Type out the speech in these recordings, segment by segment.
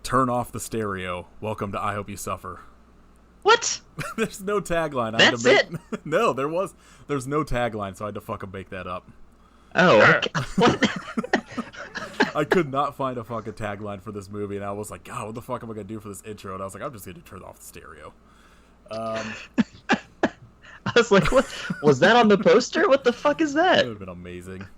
Turn off the stereo. Welcome to I Hope You Suffer. What? There's no tagline. That's it? No, there's no tagline, so I had to fucking make that up. Oh, okay. What? I could not find a fucking tagline for this movie, and I was like, God, what the fuck am I going to do for this intro? And I was like, I'm just going to turn off the stereo. I was like, what? Was that on the poster? What the fuck is that? It would have been amazing.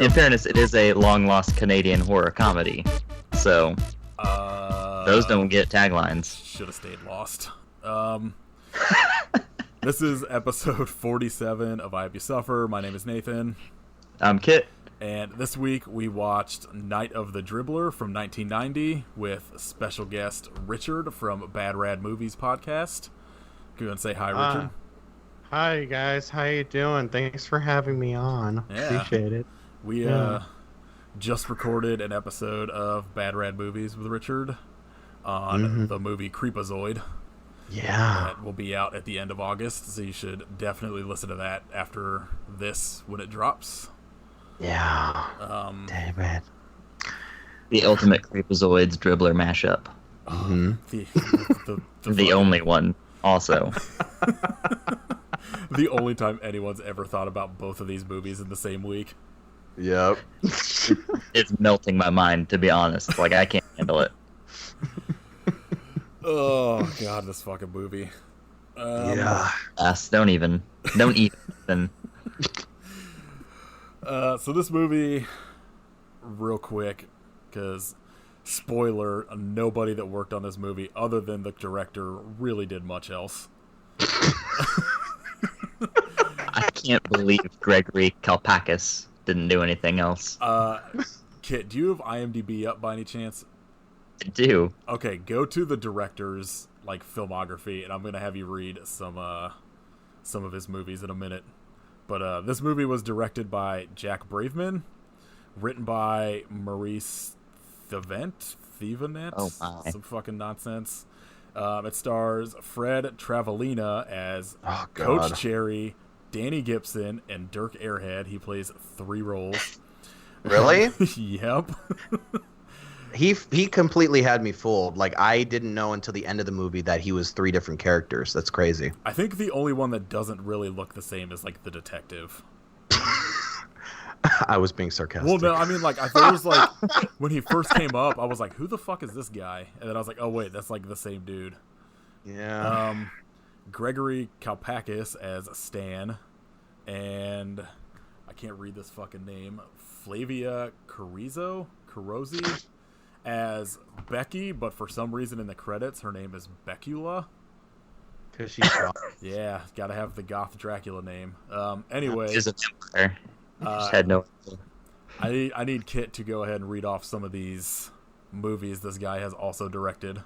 In fairness, it is a long-lost Canadian horror comedy, so those don't get taglines. Should have stayed lost. This is episode 47 of I Hope You Suffer. My name is Nathan. I'm Kit. And this week we watched Night of the Dribbler from 1990 with special guest Richard from Bad Rad Movies Podcast. Can you want to say hi, Richard? Hi, guys. How you doing? Thanks for having me on. Yeah. Appreciate it. We just recorded an episode of Bad Rad Movies with Richard on the movie Creepazoid. Yeah. That will be out at the end of August, so you should definitely listen to that after this when it drops. Yeah. Damn it. The ultimate Creepazoids Dribbler mashup. The only one, also. The only time anyone's ever thought about both of these movies in the same week. Yep. It's melting my mind, to be honest. Like, I can't handle it. Oh, God, this fucking movie. Yeah. Don't even. So this movie, real quick, because, spoiler, nobody that worked on this movie, other than the director, really did much else. I can't believe Gregory Kalpakis didn't do anything else. Kit, do you have IMDb up by any chance? I do. Okay, go to the director's filmography, and I'm gonna have you read some of his movies in a minute. But this movie was directed by Jack Braveman, written by Maurice Thevenet. Oh my. Some fucking nonsense. It stars Fred Travellina as Oh, God. Coach Cherry, Danny Gibson, and Dirk Airhead. He plays 3 roles. Really? Yep. He completely had me fooled. Like, I didn't know until the end of the movie that he was 3 different characters. That's crazy. I think the only one that doesn't really look the same is the detective. I was being sarcastic. Well, no, I mean, I thought it was when he first came up, I was like, who the fuck is this guy? And then I was like, oh, wait, that's the same dude. Yeah. Gregory Kalpakis as Stan, and I can't read this fucking name, Flavia Carozzi as Becky, but for some reason in the credits her name is Becula. Because she's strong. Yeah, gotta have the goth Dracula name. Anyway, She's a vampire. Just had no idea. I need Kit to go ahead and read off some of these movies this guy has also directed.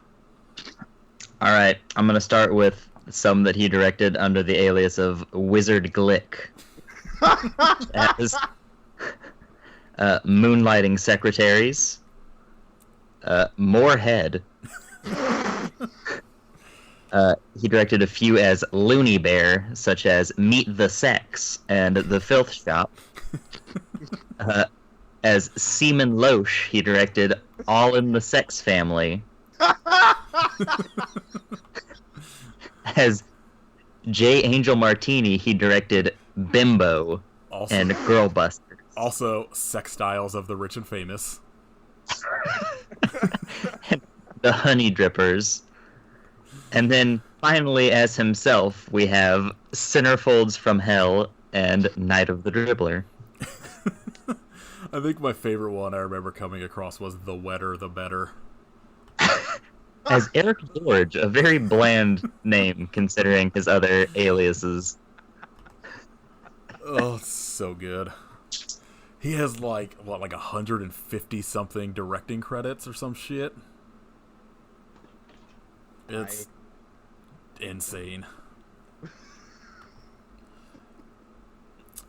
All right, I'm gonna start with some that he directed under the alias of Wizard Glick. As Moonlighting Secretaries, Moorhead. He directed a few as Looney Bear, such as Meet the Sex and The Filth Shop. As Seaman Loesch, he directed All in the Sex Family. As J. Angel Martini, he directed Bimbo and Girl Busters. Also, Sex Styles of the Rich and Famous. And The Honey Drippers. And then, finally, as himself, we have Centerfolds from Hell and Night of the Dribbler. I think my favorite one I remember coming across was The Wetter, the Better. As Eric George, a very bland name considering his other aliases. Oh, it's so good. He has 150 something directing credits or some shit. It's insane.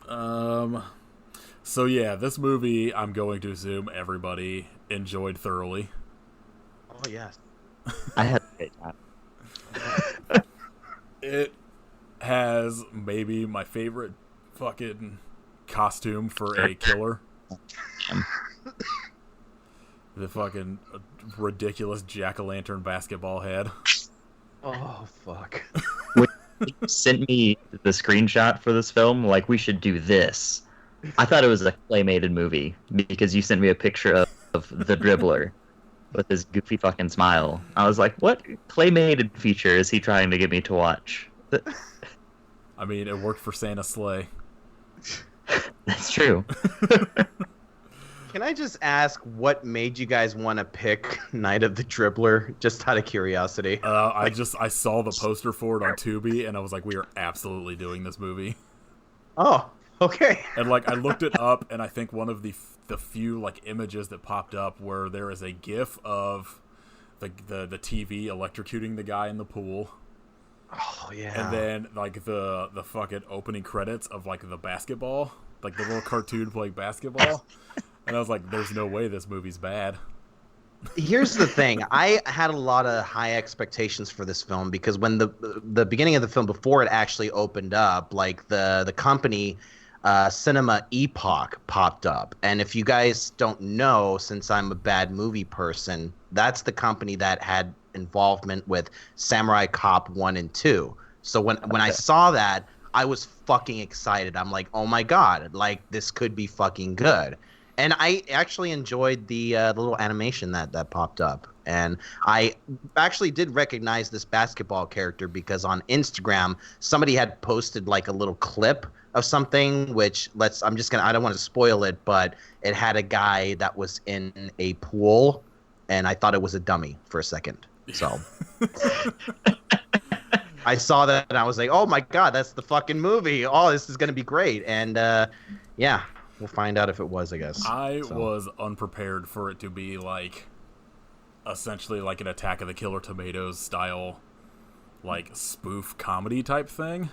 So yeah, this movie, I'm going to assume everybody enjoyed thoroughly. Oh yes. I had a great time. It has maybe my favorite fucking costume for a killer. The fucking ridiculous jack-o'-lantern basketball head. Oh fuck. When you sent me the screenshot for this film, like, we should do this. I thought it was a claymated movie because you sent me a picture of the dribbler with his goofy fucking smile. I was like, what claymated feature is he trying to get me to watch? I mean, it worked for Santa's sleigh. That's true. Can I just ask what made you guys want to pick Night of the Dribbler, just out of curiosity? I saw the poster for it on Tubi, and I was like, we are absolutely doing this movie. Oh, okay. And like, I looked it up, and I think one of the few like images that popped up where there is a GIF of the TV electrocuting the guy in the pool. Oh yeah. And then like the fucking opening credits of like the basketball, like the little cartoon playing basketball. And I was like, there's no way this movie's bad. Here's the thing. I had a lot of high expectations for this film because when the beginning of the film, before it actually opened up, like the company Cinema Epoch popped up. And if you guys don't know, since I'm a bad movie person, that's the company that had involvement with Samurai Cop 1 and 2. So when I saw that, I was fucking excited. I'm like, oh my god, like this could be fucking good. And I actually enjoyed the little animation that popped up. And I actually did recognize this basketball character because on Instagram, somebody had posted like a little clip of something, which I don't want to spoil it, but it had a guy that was in a pool, and I thought it was a dummy for a second. So I saw that and I was like, oh my god, that's the fucking movie. Oh, this is going to be great. And yeah. We'll find out if it was, I guess. I was unprepared for it to be like essentially like an Attack of the Killer Tomatoes style like spoof comedy type thing.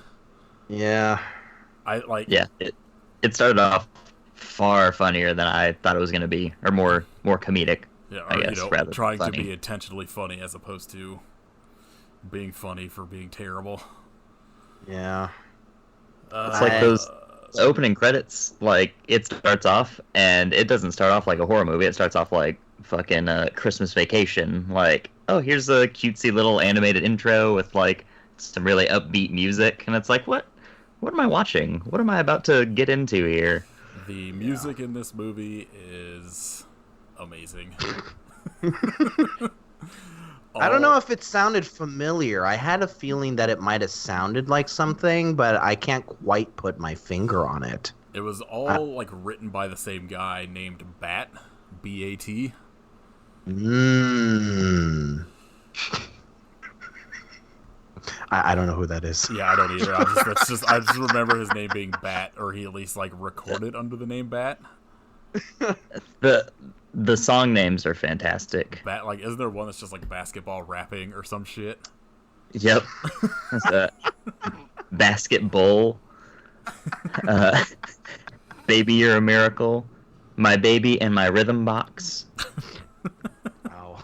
Yeah. It started off far funnier than I thought it was going to be, or more comedic. Yeah, or, I guess, rather trying funny. to be intentionally funny as opposed to being funny for being terrible. Yeah. It's like those opening credits, like, it starts off, and it doesn't start off like a horror movie. It starts off like fucking Christmas Vacation. Like, oh, here's a cutesy little animated intro with, like, some really upbeat music. And it's like, what am I watching? What am I about to get into here? The music in this movie is amazing. I don't know if it sounded familiar. I had a feeling that it might have sounded like something, but I can't quite put my finger on it. It was all like written by the same guy named Bat, B-A-T. I don't know who that is. Yeah, I don't either. I just remember his name being Bat, or he at least like recorded under the name Bat. The song names are fantastic. Bat, like, isn't there one that's just like basketball rapping or some shit? Yep. Basketball. Baby, You're a Miracle. My Baby and My Rhythm Box. Wow.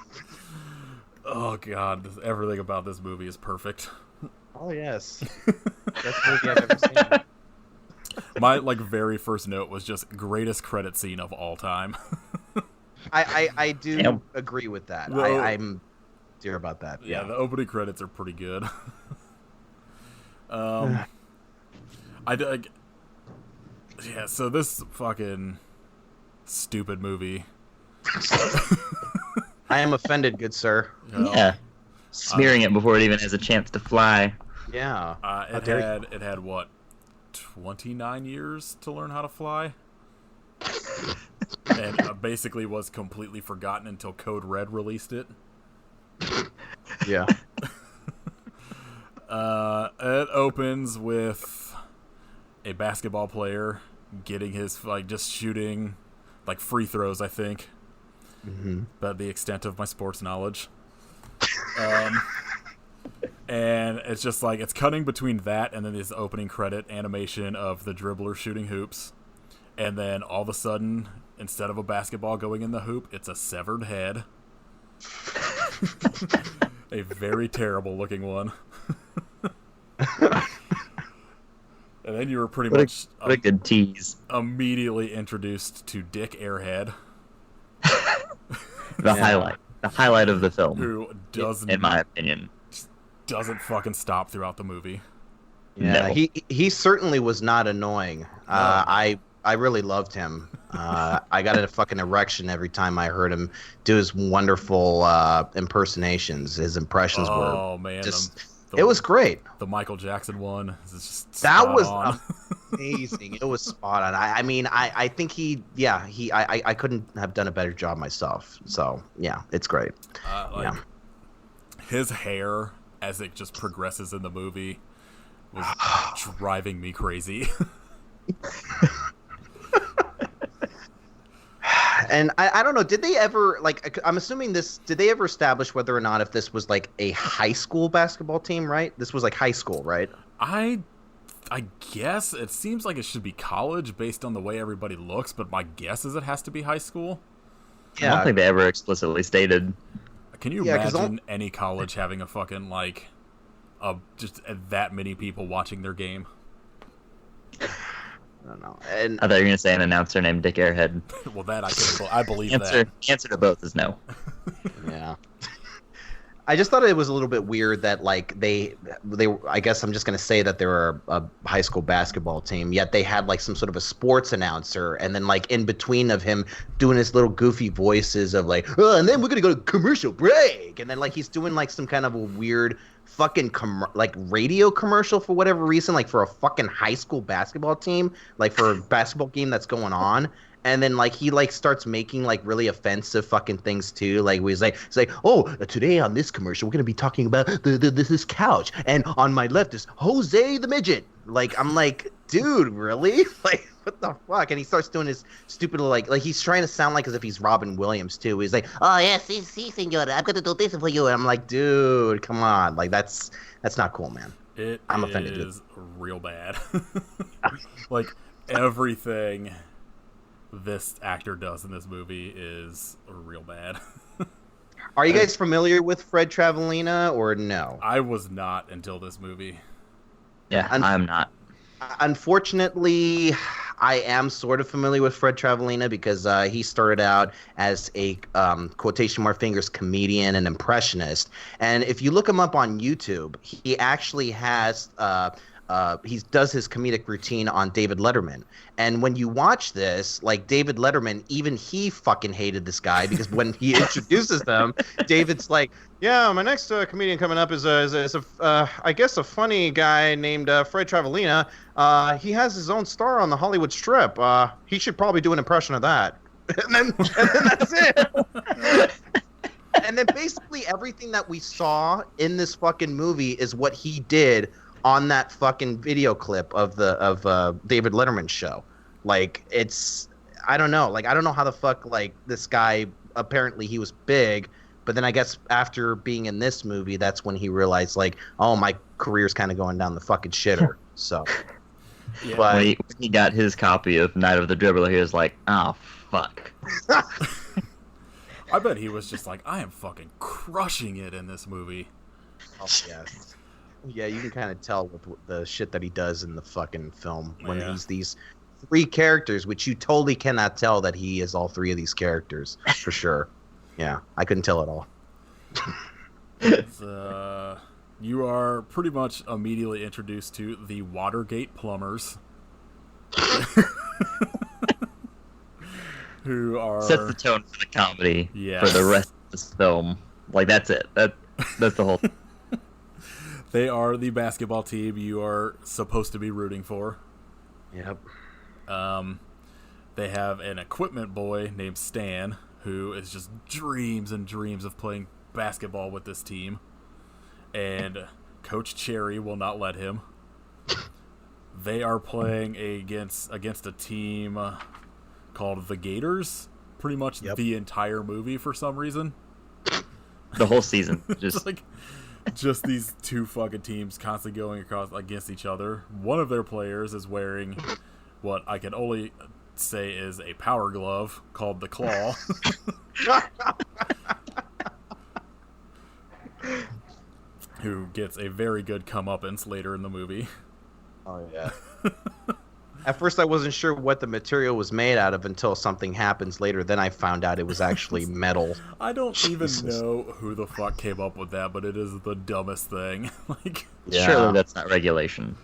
Oh god, everything about this movie is perfect. Oh yes. Best movie I've ever seen. My like very first note was just greatest credit scene of all time. I do agree with that. Well, I'm dear about that. Yeah, the opening credits are pretty good. Yeah, so this fucking stupid movie. I am offended, good sir. Yeah. Smearing it before it even has a chance to fly. Yeah. It had what, 29 years to learn how to fly? And basically was completely forgotten until Code Red released it. Yeah. It opens with a basketball player getting his, like, just shooting, like, free throws, I think. Mm-hmm. About the extent of my sports knowledge. And it's just like, it's cutting between that and then this opening credit animation of the dribbler shooting hoops. And then all of a sudden, instead of a basketball going in the hoop, it's a severed head. A very terrible looking one. And then you were pretty much what a good tease. Immediately introduced to Dick Airhead. The highlight of the film. Who doesn't, in my opinion, doesn't fucking stop throughout the movie. Yeah, No. he certainly was not annoying. I really loved him. I got a fucking erection every time I heard him do his wonderful impersonations. His impressions were man, just. It was great. The Michael Jackson one is just That was on. amazing. It was spot on. I mean, I think I couldn't have done a better job myself. So yeah, it's great. His hair as it just progresses in the movie was driving me crazy. And I don't know, did they ever, like, I'm assuming did they ever establish whether or not if this was like a high school basketball team, right? This was like high school, right? I guess it seems like it should be college based on the way everybody looks, but my guess is it has to be high school. I don't think they ever explicitly stated. Can you imagine any college having a fucking, like, just that many people watching their game? I don't know. And I thought you were going to say an announcer named Dick Airhead. Well, that I believe that. Answer to both is no. Yeah. I just thought it was a little bit weird that, like, they I guess I'm just going to say that they were a high school basketball team, yet they had, like, some sort of a sports announcer, and then, like, in between of him doing his little goofy voices of, like, oh, and then we're going to go to commercial break, and then, like, he's doing, like, some kind of a weird fucking radio commercial for whatever reason, like, for a fucking high school basketball team, like, for a basketball game that's going on. And then, like, he, like, starts making, like, really offensive fucking things, too. Like, he's like, oh, today on this commercial, we're going to be talking about this couch. And on my left is Jose the Midget. Like, I'm like, dude, really? Like, what the fuck? And he starts doing his stupid, like he's trying to sound like as if he's Robin Williams, too. He's like, oh, yes, sí, señor. I'm going to do this for you. And I'm like, dude, come on. Like, that's not cool, man. I'm offended. It is real bad. Like, everything this actor does in this movie is real bad. Are you guys familiar with Fred Travellina or no? I was not until this movie. Yeah, I'm not. Unfortunately, I am sort of familiar with Fred Travellina because he started out as a quotation mark fingers comedian and impressionist. And if you look him up on YouTube, he actually has he does his comedic routine on David Letterman. And when you watch this, like, David Letterman, even he fucking hated this guy because when he introduces them, David's like, yeah, my next comedian coming up is I guess a funny guy named Fred Travellina. He has his own star on the Hollywood Strip. He should probably do an impression of that. And then that's it. And then basically everything that we saw in this fucking movie is what he did on that fucking video clip of David Letterman's show. Like, it's, I don't know. Like, I don't know how the fuck, like, this guy, apparently he was big, but then I guess after being in this movie, that's when he realized, like, oh, my career's kind of going down the fucking shitter. So, Yeah. but When he got his copy of Night of the Dribbler, he was like, oh, fuck. I bet he was just like, I am fucking crushing it in this movie. oh, yes. Yeah, you can kind of tell with the shit that he does in the fucking film when he's these three characters, which you totally cannot tell that he is all three of these characters, for sure. Yeah, I couldn't tell at all. You are pretty much immediately introduced to the Watergate plumbers. Who are... Sets the tone for the comedy Yes. for the rest of this film. Like, that's it. That's the whole thing. They are the basketball team you are supposed to be rooting for. Yep. They have an equipment boy named Stan, who is just dreams and dreams of playing basketball with this team. And Coach Cherry will not let him. They are playing against a team called the Gators, pretty much the entire movie for some reason. The whole season. Just like, just these two fucking teams constantly going across against each other. One of their players is wearing what I can only say is a power glove called the Claw. Who gets a very good comeuppance later in the movie. Oh, yeah. At first, I wasn't sure what the material was made out of until something happens later. Then I found out it was actually metal. I don't even know who the fuck came up with that, but it is the dumbest thing. Like, yeah. Surely that's not regulation.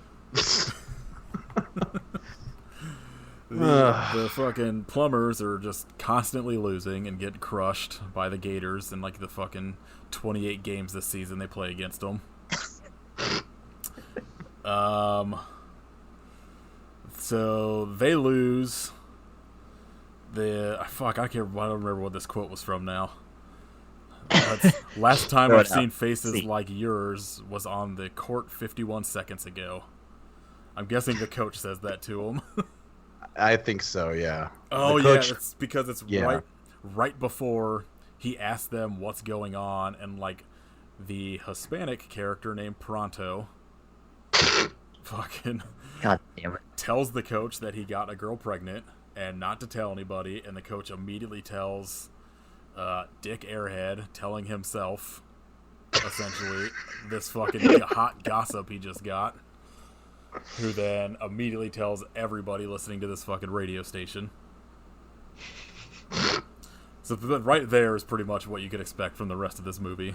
The fucking plumbers are just constantly losing and getting crushed by the Gators in like the fucking 28 games this season they play against them. So they lose. I don't remember what this quote was from now. Last time I've seen faces like yours was on the court 51 seconds ago. I'm guessing the coach says that to him. I think so, yeah. Oh, yeah, it's because it's right before he asked them what's going on, and like the Hispanic character named Pronto fucking God damn it. Tells the coach that he got a girl pregnant and not to tell anybody, and the coach immediately tells Dick Airhead, telling himself essentially this fucking hot gossip he just got, who then immediately tells everybody listening to this fucking radio station. So right there is pretty much what you could expect from the rest of this movie.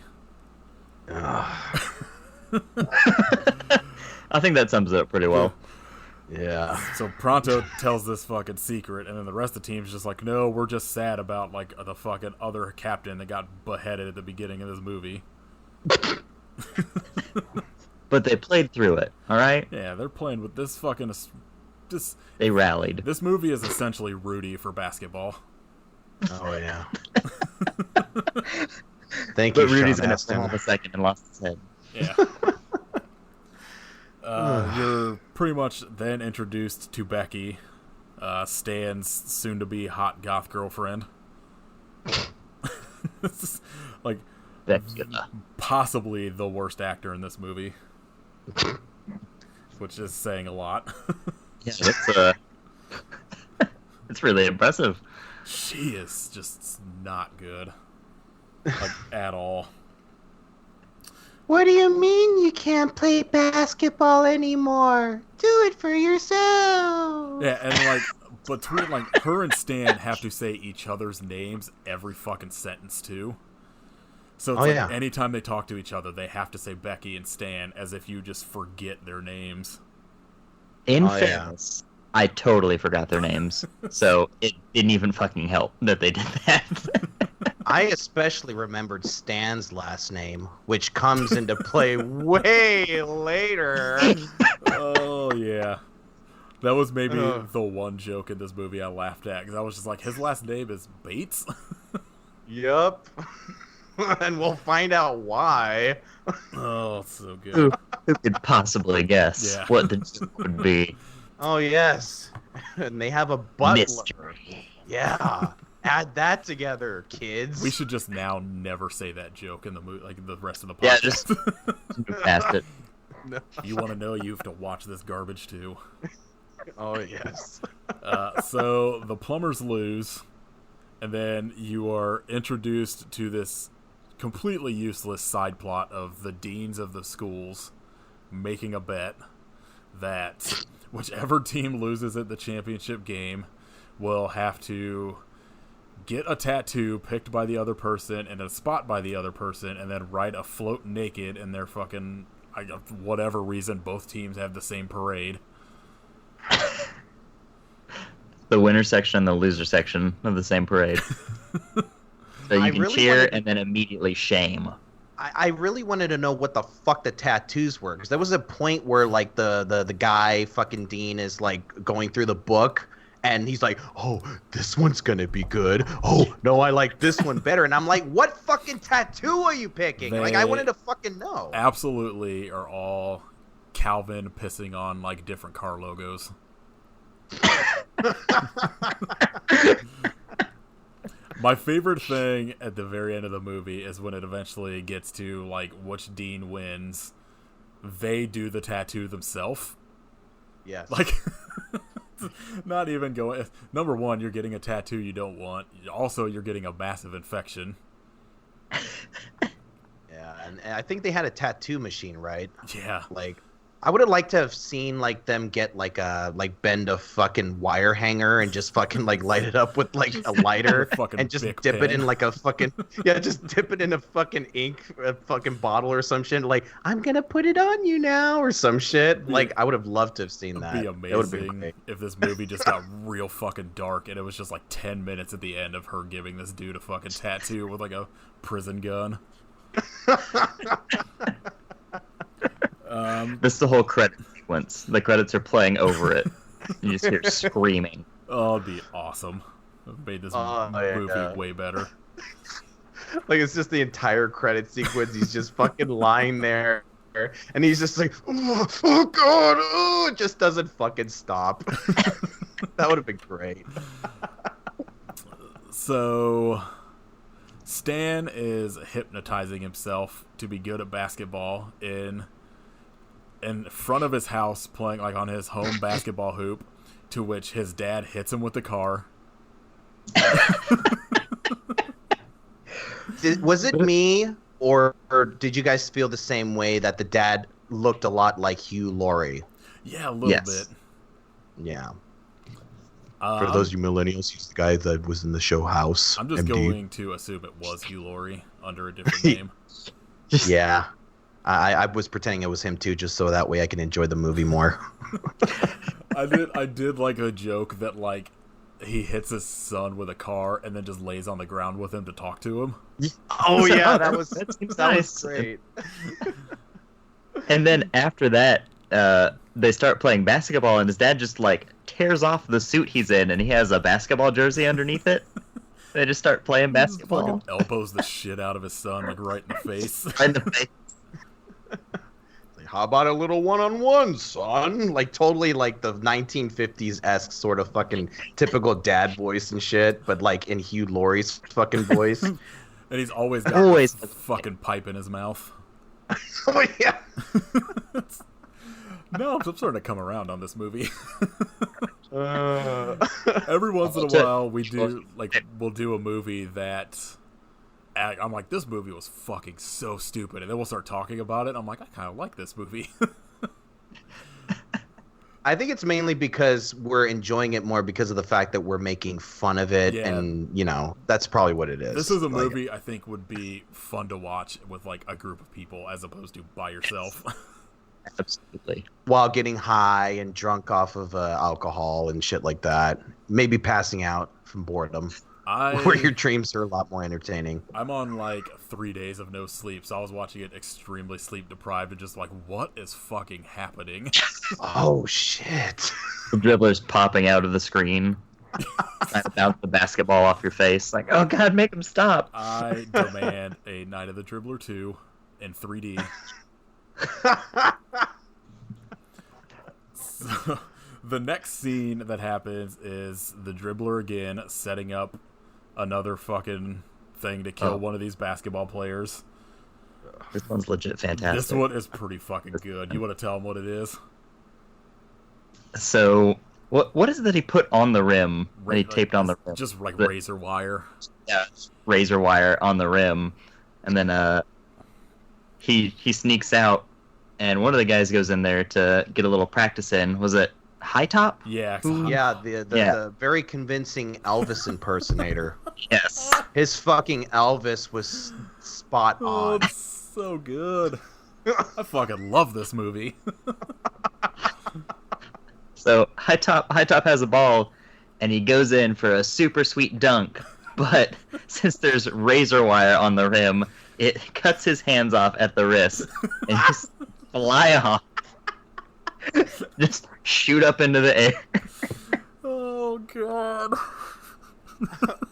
I think that sums it up pretty well. Yeah. So Pronto tells this fucking secret, and then the rest of the team's just like, no, we're just sad about like the fucking other captain that got beheaded at the beginning of this movie. But they played through it, all right? Yeah, they're playing with this fucking... They rallied. This movie is essentially Rudy for basketball. Oh, yeah. Thank you, But Rudy's Sean in Astin. it for a second and lost his head. Yeah. You're pretty much then introduced to Becky, Stan's soon-to-be hot goth girlfriend. This is, like, possibly the worst actor in this movie. Which is saying a lot. Yeah, it's really impressive. She is just not good. Like, at all. What do you mean you can't play basketball anymore? Do it for yourself. Yeah, and like between like her and Stan have to say each other's names every fucking sentence too. So it's anytime they talk to each other, they have to say Becky and Stan as if you just forget their names. In fairness, I totally forgot their names, so it didn't even fucking help that they did that. I especially remembered Stan's last name, which comes into play way later. Oh, yeah. That was maybe the one joke in this movie I laughed at, because I was just like, his last name is Bates? Yup. And we'll find out why. Oh, it's so good. Who could possibly guess what the joke would be? Oh, yes. And they have a butler. Mystery. Yeah. Add that together, kids. We should just now never say that joke in the movie, like the rest of the podcast. Yeah, just move past it. No. You want to know, you have to watch this garbage too. Oh, yes. So the plumbers lose, and then you are introduced to this completely useless side plot of the deans of the schools making a bet that whichever team loses at the championship game will have to get a tattoo picked by the other person and a spot by the other person, and then ride a float naked in their fucking, whatever reason both teams have the same parade. The winner section and the loser section of the same parade. So you can cheer and then immediately shame. I really wanted to know what the fuck the tattoos were, because there was a point where like the guy fucking Dean is like going through the book, and he's like, oh, this one's gonna be good. Oh no, I like this one better. And I'm like, what fucking tattoo are you picking? Like, I wanted to fucking know. Absolutely are all Calvin pissing on like different car My favorite thing at the very end of the movie is when it eventually gets to, like, which Dean wins. They do the tattoo themselves. Yes. Like, not even going... Number one, you're getting a tattoo you don't want. Also, you're getting a massive infection. Yeah, and I think they had a tattoo machine, right? Yeah. Like, I would have liked to have seen, like, them get, like, bend a fucking wire hanger and just fucking, like, light it up with, like, a lighter and just dip it in, like, a fucking... Yeah, just dip it in a fucking ink fucking bottle or some shit. Like, I'm gonna put it on you now or some shit. Like, I would have loved to have seen that. It'd be amazing if this movie just got real fucking dark and it was just, like, 10 minutes at the end of her giving this dude a fucking tattoo with, like, a prison gun. This is the whole credit sequence. The credits are playing over it. You just hear screaming. Oh, it'd be awesome. It made this movie way better. Like, it's just the entire credit sequence. He's just fucking lying there. And he's just like, oh God, oh, it just doesn't fucking stop. That would have been great. So, Stan is hypnotizing himself to be good at basketball in front of his house, playing like on his home basketball hoop, to which his dad hits him with the car. Was it me, or did you guys feel the same way that the dad looked a lot like Hugh Laurie? Yeah, a little bit. Yeah. For those of you millennials, he's the guy that was in the show House. I'm just going to assume it was Hugh Laurie under a different name. Yeah. I was pretending it was him too, just so that way I can enjoy the movie more. I did like a joke that, like, he hits his son with a car and then just lays on the ground with him to talk to him. Oh yeah, that was nice. Great. And then after that, they start playing basketball, and his dad just like tears off the suit he's in, and he has a basketball jersey underneath it. They just start playing basketball. Fucking elbows the shit out of his son, like right in the face. Right in the face. Like, how about a little one-on-one, son? Like, totally like the 1950s-esque sort of fucking typical dad voice and shit, but like in Hugh Laurie's fucking voice. And he's always got a fucking pipe in his mouth. Oh yeah. No, I'm starting to come around on this movie. Every once in a while, we'll do a movie that I'm like, this movie was fucking so stupid, and then we'll start talking about it. I'm like, I kind of like this movie. I think it's mainly because we're enjoying it more because of the fact that we're making fun of it, and that's probably what it is. This is a movie I think would be fun to watch with like a group of people as opposed to by yourself. Absolutely. While getting high and drunk off of alcohol and shit like that. Maybe passing out from boredom. Where your dreams are a lot more entertaining. I'm on like 3 days of no sleep, so I was watching it extremely sleep deprived and just like, what is fucking happening? Oh, shit. The dribbler's popping out of the screen. Trying to bounce the basketball off your face. Like, oh God, make him stop. I demand a Night of the Dribbler 2 in 3D. So, the next scene that happens is the dribbler again setting up another fucking thing to kill one of these basketball players. This one's legit fantastic. This one is pretty fucking good. You want to tell him what it is? So, what is it that he put on the rim? That he taped on the rim? Just like razor wire. Yeah, razor wire on the rim, and then he sneaks out, and one of the guys goes in there to get a little practice in. Was it High Top? Yeah. The very convincing Elvis impersonator. Yes. His fucking Elvis was spot on. Oh, it's so good. I fucking love this movie. So High Top has a ball, and he goes in for a super sweet dunk. But since there's razor wire on the rim, it cuts his hands off at the wrist and just fly off. Just shoot up into the air. Oh God.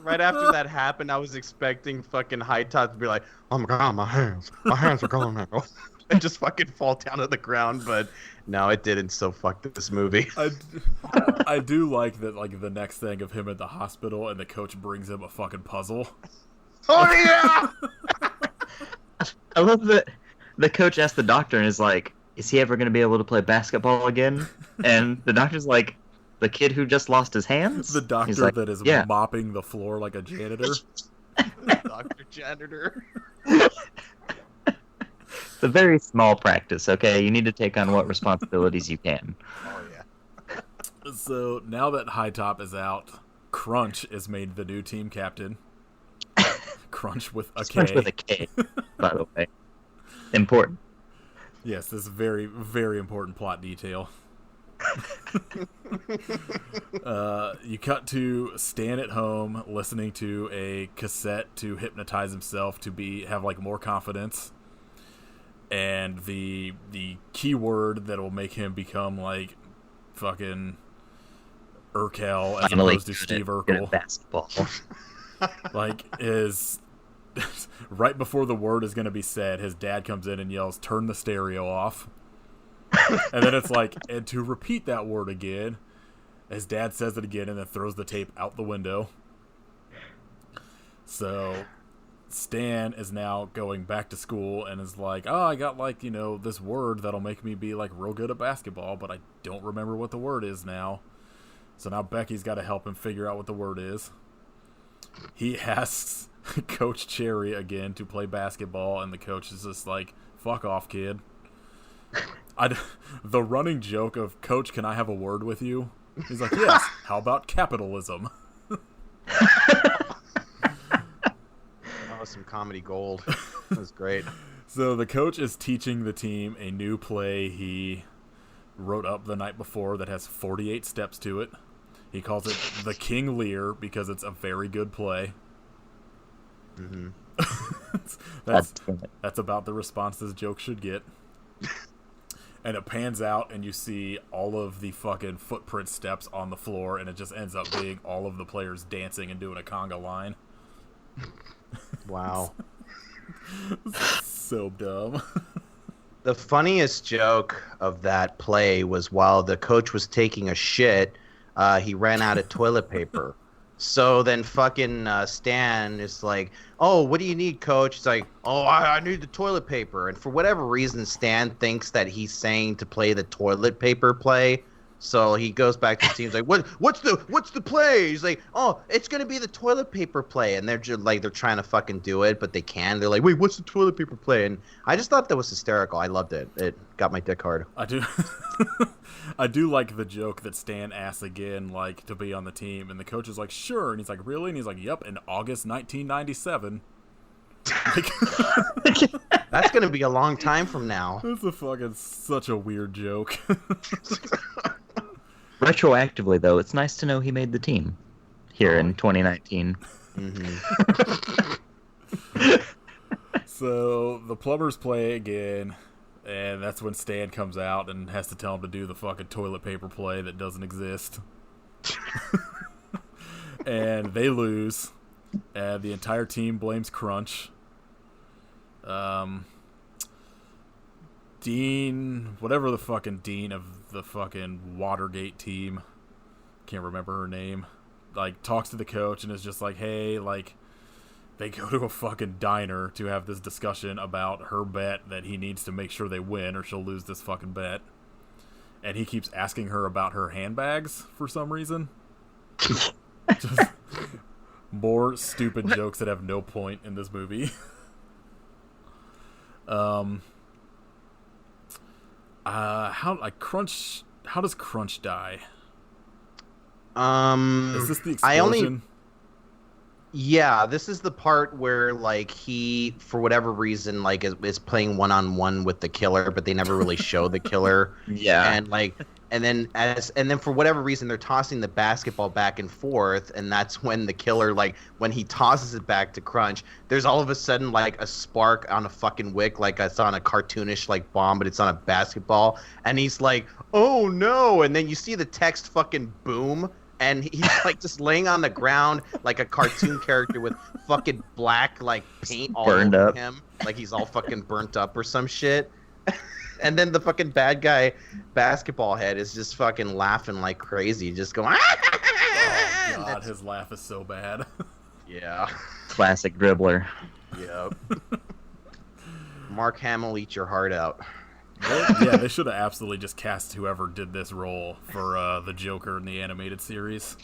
Right after that happened, I was expecting fucking High Top to be like, oh my God, my hands are going now. and just fucking fall down to the ground. But no, it didn't. So fuck this movie. I do like that. Like the next thing of him at the hospital, and the coach brings him a fucking puzzle. Oh yeah. I love that the coach asked the doctor and is like, "Is he ever going to be able to play basketball again?" And the doctor's like, "The kid who just lost his hands." The doctor like, that is mopping the floor like a janitor. Dr. Janitor. It's a very small practice, okay? You need to take on what responsibilities you can. Oh, yeah. So, now that High Top is out, Crunch is made the new team captain. Crunch with a K. Crunch with a K, by the way. Important. Yes, this is very, very important plot detail. You cut to Stan at home listening to a cassette to hypnotize himself to have like more confidence, and the keyword that'll make him become like fucking Urkel as opposed to Steve Urkel. Basketball. Like is right before the word is going to be said, his dad comes in and yells, "Turn the stereo off." And then it's like, and to repeat that word again, his dad says it again and then throws the tape out the window. So Stan is now going back to school and is like, "Oh, I got like, this word that'll make me be like real good at basketball, but I don't remember what the word is now." So now Becky's got to help him figure out what the word is. He asks Coach Cherry again to play basketball, and the coach is just like, "Fuck off, kid." The running joke of, "Coach, can I have a word with you?" He's like, "Yes, how about capitalism?" That was some comedy gold. That was great. So the coach is teaching the team a new play he wrote up the night before that has 48 steps to it. He calls it the King Lear because it's a very good play. Mm-hmm. That's about the response this joke should get. And it pans out and you see all of the fucking footprint steps on the floor, and it just ends up being all of the players dancing and doing a conga line. Wow. So dumb. The funniest joke of that play was while the coach was taking a shit, he ran out of toilet paper. So then fucking Stan is like, "Oh, what do you need, coach?" He's like, "Oh, I need the toilet paper." And for whatever reason, Stan thinks that he's saying to play the toilet paper play. So he goes back to the team. He's like, what's the play? He's like, "Oh, it's going to be the toilet paper play." And they're just like, they're trying to fucking do it, but they can. They're like, "Wait, what's the toilet paper play?" And I just thought that was hysterical. I loved it. It got my dick hard. I do. I do like the joke that Stan asks again, like, to be on the team. And the coach is like, "Sure." And he's like, "Really?" And he's like, "Yep, in August 1997. That's going to be a long time from now. That's such a weird joke. Retroactively, though, it's nice to know he made the team here in 2019. Mm-hmm. So the plumbers play again, and that's when Stan comes out and has to tell him to do the fucking toilet paper play that doesn't exist. And they lose, and the entire team blames Crunch. Dean, whatever the fucking dean of the fucking Watergate team, can't remember her name, like, talks to the coach and is just like, "Hey, like," they go to a fucking diner to have this discussion about her bet that he needs to make sure they win or she'll lose this fucking bet. And he keeps asking her about her handbags for some reason. Just more stupid jokes that have no point in this movie. How does Crunch die? Is this the explosion? Yeah, this is the part where, like, he, for whatever reason, like, is playing one-on-one with the killer, but they never really show the killer. Yeah. And then for whatever reason, they're tossing the basketball back and forth, and that's when the killer, like, when he tosses it back to Crunch, there's all of a sudden, like, a spark on a fucking wick, like it's on a cartoonish, like, bomb, but it's on a basketball, and he's like, "Oh, no," and then you see the text fucking boom, and he's like just laying on the ground like a cartoon character with fucking black like paint all burned over up him, like he's all fucking burnt up or some shit. And then the fucking bad guy basketball head is just fucking laughing like crazy, just going. Oh god, his laugh is so bad. Yeah. Classic dribbler. Yep. Mark Hamill, eat your heart out. They should have absolutely just cast whoever did this role for the Joker in the animated series.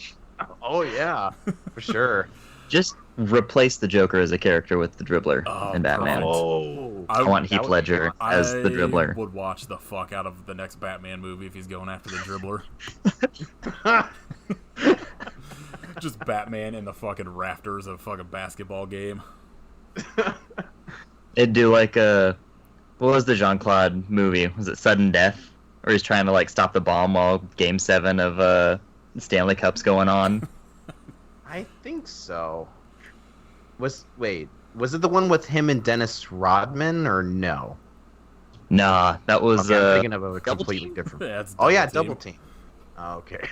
Oh yeah, for sure. Just replace the Joker as a character with the dribbler in Batman. Oh, I want Heath Ledger as the dribbler. I would watch the fuck out of the next Batman movie if he's going after the dribbler. Just Batman in the fucking rafters of a fucking basketball game. It'd do like a... What was the Jean-Claude movie? Was it Sudden Death? Or he's trying to like stop the bomb while Game 7 of Stanley Cup's going on? I think so. Was it the one with him and Dennis Rodman or no? Nah, that was I'm thinking of a completely Team? different. Yeah, Double Team. Oh, okay.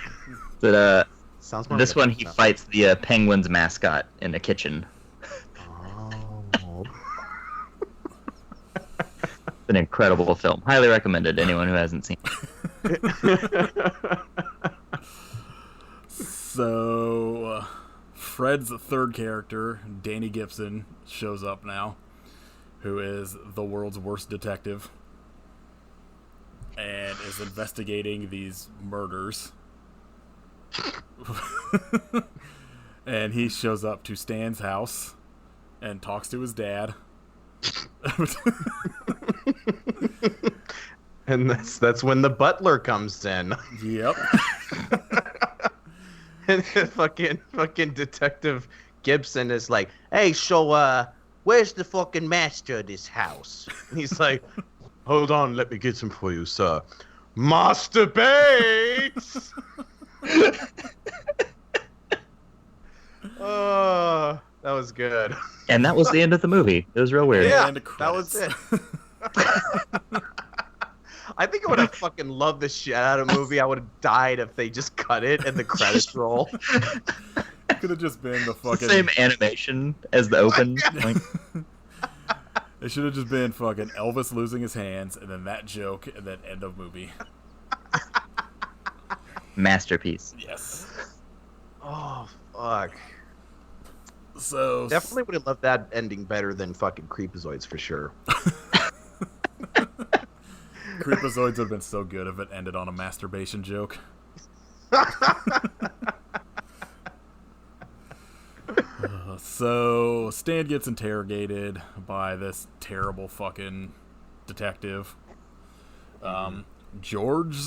But Sounds more this like one he fights the Penguins mascot in the kitchen. Oh. It's an incredible film. Highly recommended. Anyone who hasn't seen it. So, Fred's third character, Danny Gibson, shows up now, who is the world's worst detective and is investigating these murders. And he shows up to Stan's house and talks to his dad. And that's when the butler comes in. Yep. And fucking Detective Gibson is like, "Hey, so where's the fucking master of this house?" And he's like, "Hold on, let me get some for you, sir. Master Bates." Oh, that was good. And that was the end of the movie. It was real weird. Yeah, And that was it. credits. I think I would have fucking loved the shit out of the movie. I would have died if they just cut it and the credits roll. Could have just been the fucking Same animation as the open. Like, It should have just been fucking Elvis losing his hands, and then that joke, and then end of movie. masterpiece. Yes. Oh, fuck. So Definitely would have loved that ending better than fucking Creepazoids for sure. Creepazoids would have been so good if it ended on a masturbation joke. So Stan gets interrogated by this terrible fucking detective. George,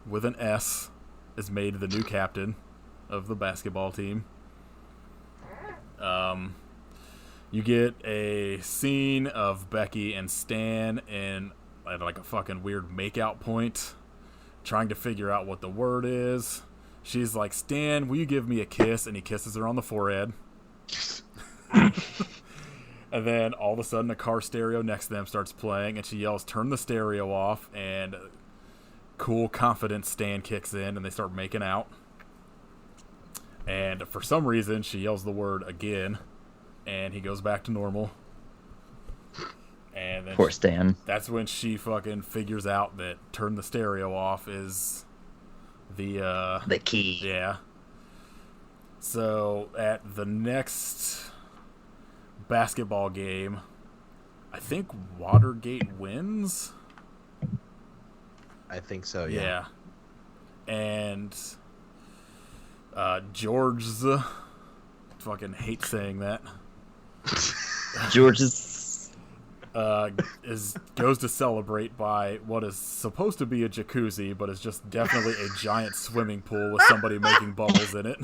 with an S, is made the new captain of the basketball team. You get a scene of Becky and Stan at like a fucking weird makeout point, trying to figure out what the word is. She's like, "Stan, will you give me a kiss?" And he kisses her on the forehead. And then all of a sudden a car stereo next to them starts playing, and she yells, "Turn the stereo off," and cool, confident Stan kicks in, and they start making out. And for some reason, she yells the word again, and he goes back to normal. And then Poor Stan. that's when she fucking figures out that turn the stereo off is the key. yeah. So at the next basketball game, I think Watergate wins. I think so, yeah. And George fucking hates saying that. George is Goes to celebrate by what is supposed to be a jacuzzi, but is just definitely a giant swimming pool with somebody making bubbles in it.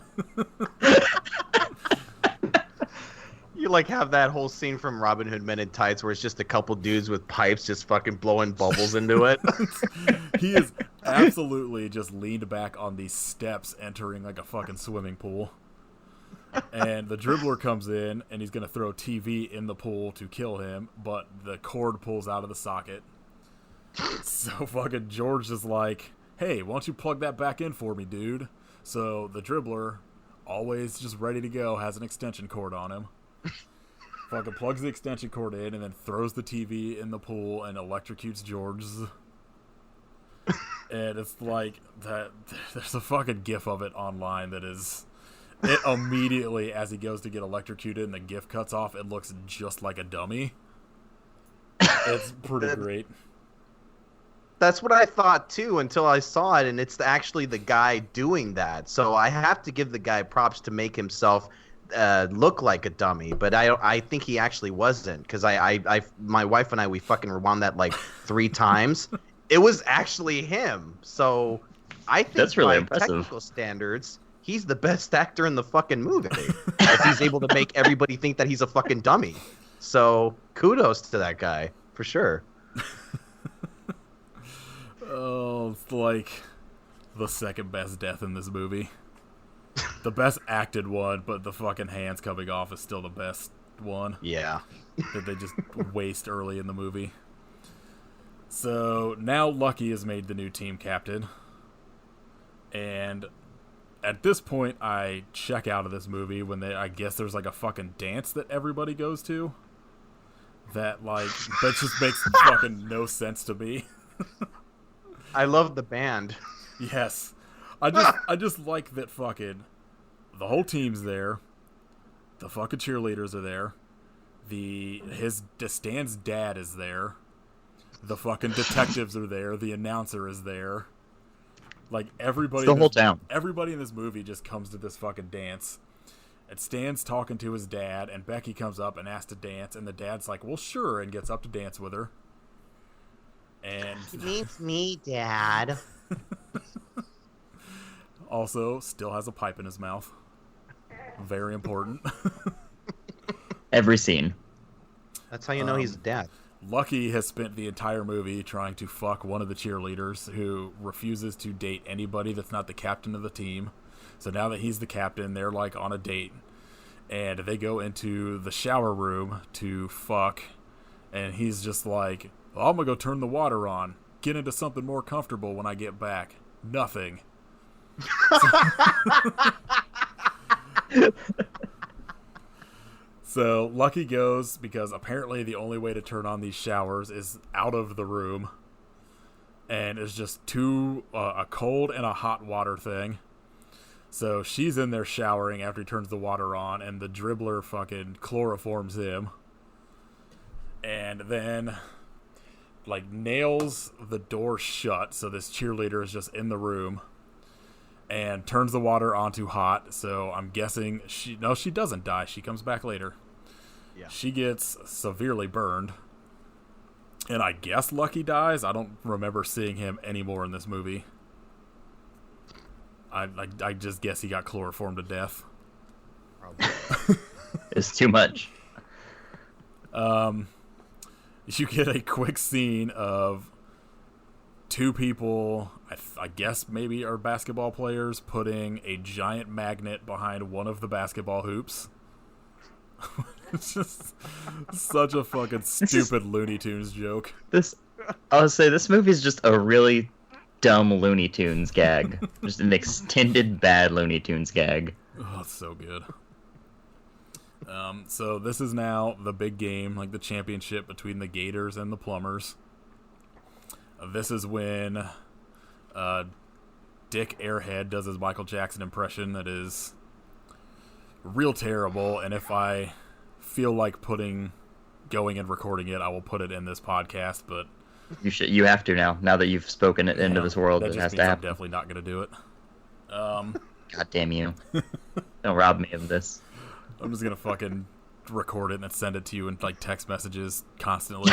You like have that whole scene from Robin Hood Men in Tights where it's just a couple dudes with pipes just fucking blowing bubbles into it. He is absolutely just leaned back on these steps entering like a fucking swimming pool. And the dribbler comes in, and he's going to throw TV in the pool to kill him, but the cord pulls out of the socket. So fucking George is like, "Hey, why don't you plug that back in for me, dude?" So the dribbler, always just ready to go, has an extension cord on him. fucking plugs the extension cord in and then throws the TV in the pool and electrocutes George. And it's like that. There's a fucking gif of it online that is. It immediately, as he goes to get electrocuted and the gif cuts off, it looks just like a dummy. It's pretty great. That's what I thought too until I saw it, and it's actually the guy doing that. So I have to give the guy props to make himself look like a dummy, but I think he actually wasn't, because my wife and I, we fucking rewound that like 3 times. It was actually him. So I think that's really by impressive. Technical standards, he's the best actor in the fucking movie. If he's able to make everybody think that he's a fucking dummy. So kudos to that guy, for sure. Oh, it's like the second best death in this movie. The best acted one, but the fucking hands coming off is still the best one. Yeah. That they just waste early in the movie. So now Lucky is made the new team captain. And at this point, I check out of this movie when I guess there's like a fucking dance that everybody goes to. That just makes fucking no sense to me. I love the band. Yes. I just like that fucking the whole team's there. The fucking cheerleaders are there. Stan's dad is there. The fucking detectives are there. The announcer is there. Like everybody, it's the whole town. Everybody in this movie just comes to this fucking dance. And Stan's talking to his dad, and Becky comes up and asks to dance, and the dad's like, "Well, sure," and gets up to dance with her. And It means me, Dad. Also, still has a pipe in his mouth. Very important. Every scene. That's how you know he's a dad. Lucky has spent the entire movie trying to fuck one of the cheerleaders who refuses to date anybody that's not the captain of the team. So now that he's the captain, they're like on a date. And they go into the shower room to fuck. And he's just like, well, I'm going to go turn the water on. Get into something more comfortable when I get back. Nothing. So Lucky goes because apparently the only way to turn on these showers is out of the room. And it's just a cold and a hot water thing. So she's in there showering after he turns the water on, and the dribbler fucking chloroforms him. And then nails the door shut, so this cheerleader is just in the room. And turns the water on too hot, so I'm guessing she doesn't die. She comes back later. Yeah. She gets severely burned. And I guess Lucky dies. I don't remember seeing him anymore in this movie. I just guess he got chloroformed to death. It's too much. You get a quick scene of 2 people, I guess maybe are basketball players, putting a giant magnet behind one of the basketball hoops. It's just such a fucking stupid Looney Tunes joke. I'll say this movie is just a really dumb Looney Tunes gag. Just an extended bad Looney Tunes gag. Oh, it's so good. So this is now the big game, like the championship between the Gators and the Plumbers. This is when Dick Airhead does his Michael Jackson impression that is real terrible, and if I feel like going and recording it, I will put it in this podcast, but you have to now that you've spoken it into this world. It has to happen. I'm definitely not going to do it. God damn you. Don't rob me of this. I'm just going to fucking record it and then send it to you in text messages constantly.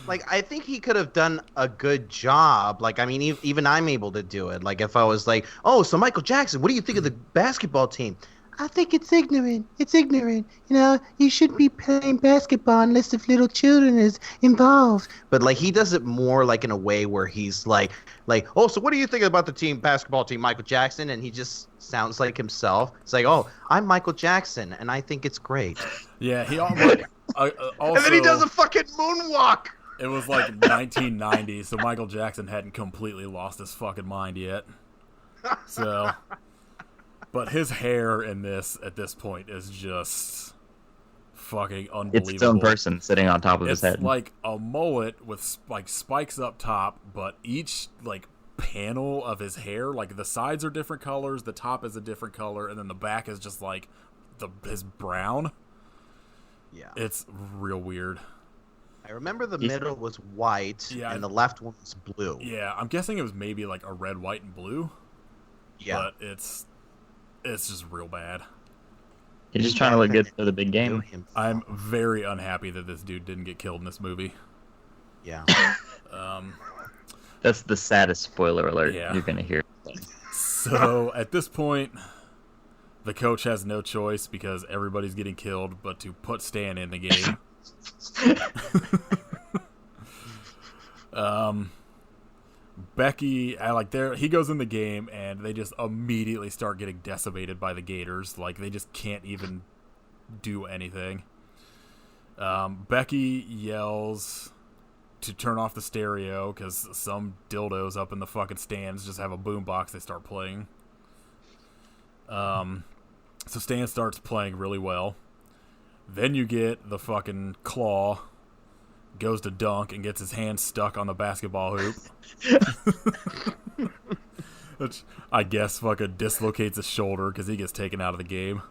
I think he could have done a good job. Even I'm able to do it. If I was like, oh, so Michael Jackson, what do you think of the basketball team? I think it's ignorant. It's ignorant. You shouldn't be playing basketball unless if little children is involved. But he does it more in a way where he's like, oh, so what do you think about the basketball team, Michael Jackson? And he just sounds like himself. It's like, oh, I'm Michael Jackson, and I think it's great. Yeah, he also, and then he does a fucking moonwalk. It was 1990, so Michael Jackson hadn't completely lost his fucking mind yet. So, but his hair in this at this point is just fucking unbelievable. It's its own person sitting on top of his head. It's like a mullet with like spikes up top, but each like panel of his hair, like the sides are different colors, the top is a different color, and then the back is just like his brown. Yeah. It's real weird. I remember the middle was white and the left one was blue. Yeah, I'm guessing it was maybe like a red, white, and blue. Yeah. But it's just real bad. He's just trying to look good for the big game. I'm very unhappy that this dude didn't get killed in this movie. Yeah. That's the saddest spoiler alert you're going to hear. So, at this point, the coach has no choice because everybody's getting killed but to put Stan in the game. Becky, he goes in the game and they just immediately start getting decimated by the Gators. Like, they just can't even do anything. Becky yells to turn off the stereo because some dildos up in the fucking stands just have a boombox they start playing. So Stan starts playing really well. Then you get the fucking Claw goes to dunk and gets his hand stuck on the basketball hoop. Which I guess fucking dislocates his shoulder because he gets taken out of the game.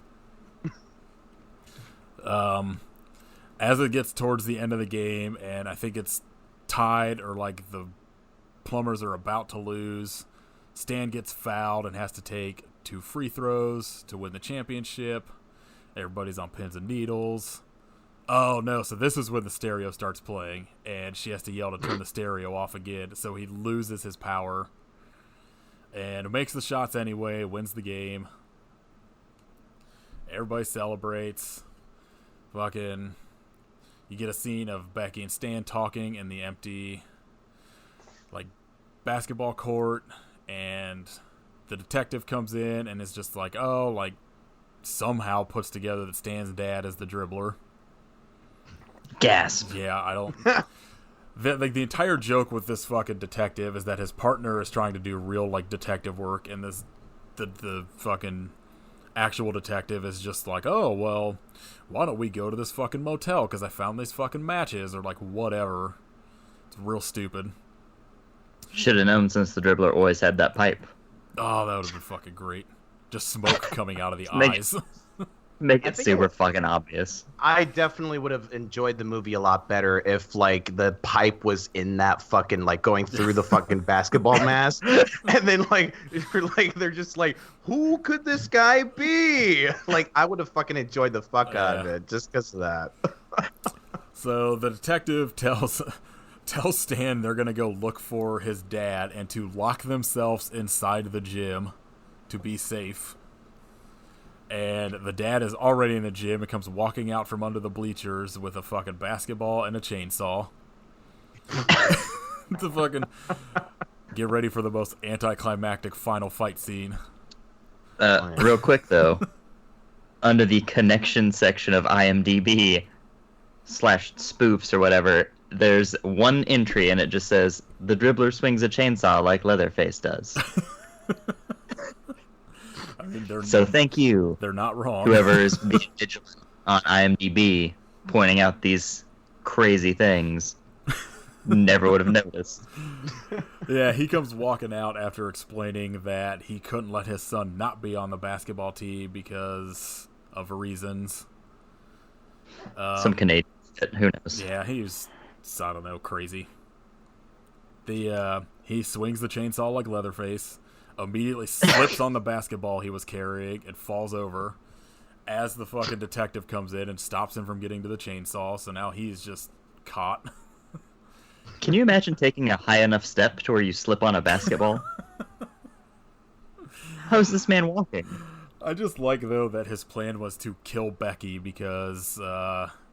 As it gets towards the end of the game, and I think it's tied or like the Plumbers are about to lose, Stan gets fouled and has to take 2 free throws to win the championship. Everybody's on pins and needles. Oh no, so this is when the stereo starts playing and she has to yell to turn the stereo off again, so he loses his power and makes the shots anyway, wins the game. Everybody celebrates. Fucking you get a scene of Becky and Stan talking in the empty like basketball court, and the detective comes in and is just like, oh, like somehow puts together that Stan's dad is the dribbler. Gasp. Yeah, I don't. The entire joke with this fucking detective is that his partner is trying to do real like detective work, and the fucking actual detective is just like, oh well, why don't we go to this fucking motel because I found these fucking matches, or like whatever. It's real stupid. Should have known since the dribbler always had that pipe. Oh, that would have been fucking great. Just smoke coming out of the eyes. Make it super fucking obvious. I definitely would have enjoyed the movie a lot better if, like, the pipe was in that fucking, like, going through the fucking basketball mask. And then, like, they're just like, who could this guy be? Like, I would have fucking enjoyed the fuck out of it just because of that. So the detective tells Stan they're going to go look for his dad and to lock themselves inside the gym to be safe. And the dad is already in the gym and comes walking out from under the bleachers with a fucking basketball and a chainsaw. To fucking get ready for the most anticlimactic final fight scene. Real quick, though. Under the connection section of IMDb /spoofs or whatever, there's one entry and it just says, the dribbler swings a chainsaw like Leatherface does. I mean, so thank you. They're not wrong. Whoever is being vigilant on IMDb pointing out these crazy things never would have noticed. Yeah, he comes walking out after explaining that he couldn't let his son not be on the basketball team because of reasons. Some Canadian shit, who knows? Yeah, he's, I don't know, crazy. He swings the chainsaw like Leatherface, immediately slips on the basketball he was carrying and falls over as the fucking detective comes in and stops him from getting to the chainsaw, so now he's just caught. Can you imagine taking a high enough step to where you slip on a basketball? How's this man walking? I just like, though, that his plan was to kill Becky because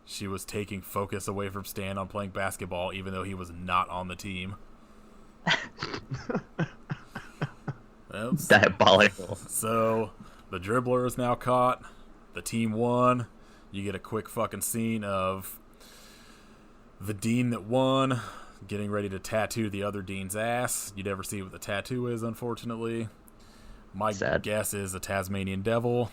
she was taking focus away from Stan on playing basketball, even though he was not on the team. Diabolical. So, the dribbler is now caught. The team won. You get a quick fucking scene of the dean that won getting ready to tattoo the other dean's ass. You never see what the tattoo is, unfortunately. My guess is a Tasmanian devil.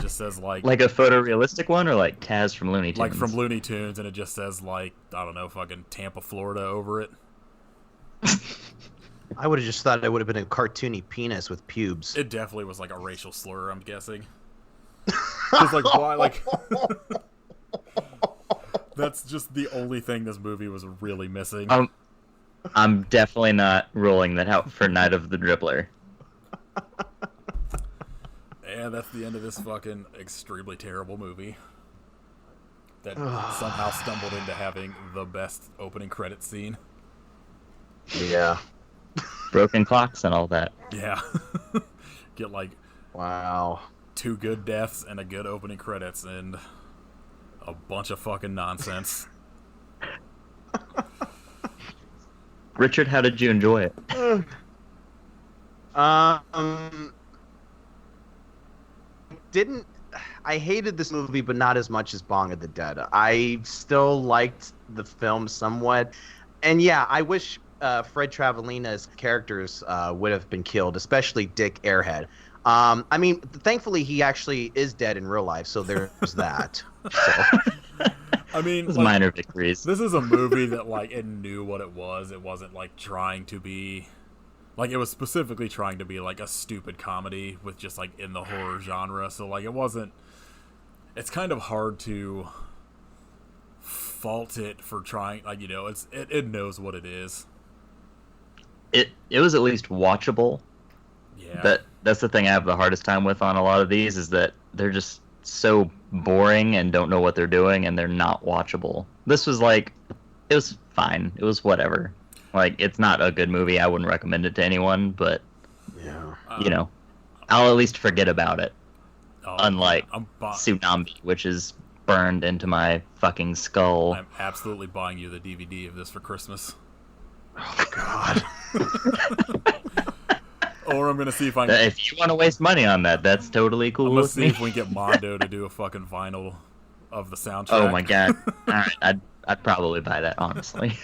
just says like a photorealistic one, or like Taz from Looney Tunes? Like from Looney Tunes, and it just says like, I don't know, fucking Tampa, Florida over it. I would have just thought it would have been a cartoony penis with pubes. It definitely was like a racial slur, I'm guessing. Just like why, like that's just the only thing this movie was really missing. I'm definitely not ruling that out for Night of the Dribbler. And that's the end of this fucking extremely terrible movie that somehow stumbled into having the best opening credit scene. Yeah. Broken clocks and all that. Yeah. Get like wow, 2 good deaths and a good opening credits and a bunch of fucking nonsense. Richard, how did you enjoy it? I hated this movie, but not as much as Bong of the Dead. I still liked the film somewhat, and yeah, I wish Fred Travalina's characters would have been killed, especially Dick Airhead. I mean, thankfully he actually is dead in real life, so there's that. So. I mean, like, minor victories. This is a movie that like it knew what it was. It wasn't like trying to be. Like, it was specifically trying to be, like, a stupid comedy with just, like, in the horror genre. So, like, it wasn't... It's kind of hard to fault it for trying... Like, you know, it knows what it is. It was at least watchable. Yeah. That's the thing I have the hardest time with on a lot of these, is that they're just so boring and don't know what they're doing, and they're not watchable. This was, like... It was fine. It was whatever. Like, it's not a good movie. I wouldn't recommend it to anyone, but, you know, I'll at least forget about it. Unlike Tsunami, which is burned into my fucking skull. I'm absolutely buying you the DVD of this for Christmas. Oh, God. Or I'm going to see if I can... If you want to waste money on that, that's totally cool. I'm going to see if we can get Mondo to do a fucking vinyl of the soundtrack. Oh, my God. All right, I'd probably buy that, honestly.